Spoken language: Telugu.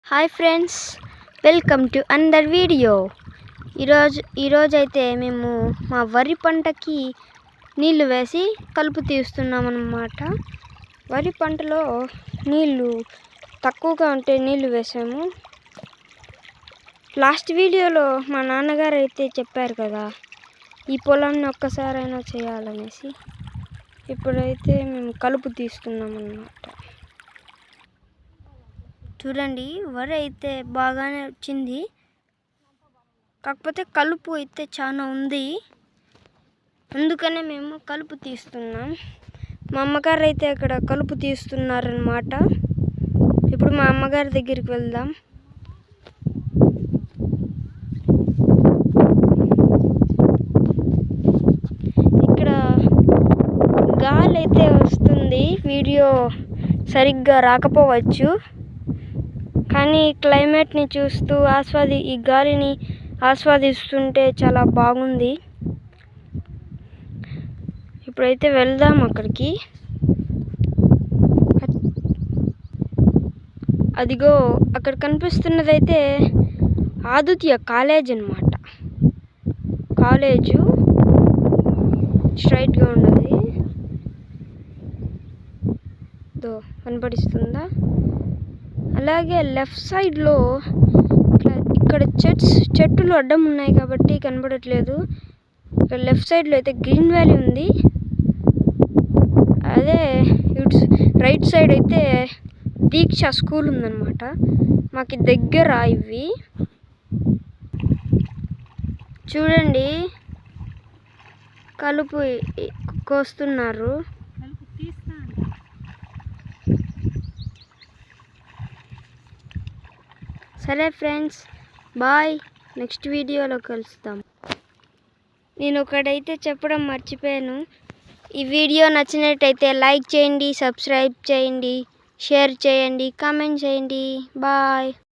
Hi friends, welcome to another video. ఈరోజు అయితే మేము మా వరి పంటకి నీళ్లు వేసి కలుపు తీస్తున్నాం అన్నమాట. వరి పంటలో నీళ్లు తక్కువగా ఉంటే నీళ్లు వేసాము. లాస్ట్ వీడియోలో మా నాన్నగారు అయితే చెప్పారు కదా, ఈ పొలాన్ని ఒక్కసారైనా చేయాలనేసి. ఇప్పుడైతే మేము కలుపు తీస్తున్నాం అన్నమాట. చూడండి, వరి అయితే బాగానే వచ్చింది, కాకపోతే కలుపు అయితే చాలా ఉంది. అందుకనే మేము కలుపు తీస్తున్నాం. మా అమ్మగారు అయితే అక్కడ కలుపు తీస్తున్నారన్నమాట. ఇప్పుడు మా అమ్మగారి దగ్గరికి వెళ్దాం. ఇక్కడ గాలి అయితే వస్తుంది, వీడియో సరిగ్గా రాకపోవచ్చు, కానీ క్లైమేట్ని చూస్తూ ఈ గాలిని ఆస్వాదిస్తుంటే చాలా బాగుంది. ఇప్పుడైతే వెళ్దాం అక్కడికి. అదిగో అక్కడ కనిపిస్తున్నదైతే ఆదిత్య కాలేజ్ అన్నమాట. కాలేజు స్ట్రైట్గా ఉన్నది, కనపడిస్తుందా? అలాగే లెఫ్ట్ సైడ్లో ఇక్కడ చెట్లు అడ్డం ఉన్నాయి కాబట్టి కనబడట్లేదు. ఇక్కడ లెఫ్ట్ సైడ్లో అయితే గ్రీన్ వ్యాలీ ఉంది. అదే రైట్ సైడ్ అయితే దీక్ష స్కూల్ ఉందన్నమాట. మాకు దగ్గర ఇవి చూడండి, కలుపు కోస్తున్నారు. సరే ఫ్రెండ్స్, బాయ్. నెక్స్ట్ వీడియోలో కలుస్తాం. నేను ఒకటైతే చెప్పడం మర్చిపోయాను. ఈ వీడియో నచ్చినట్టయితే లైక్ చేయండి, సబ్స్క్రైబ్ చేయండి, షేర్ చేయండి, కామెంట్ చేయండి. బాయ్.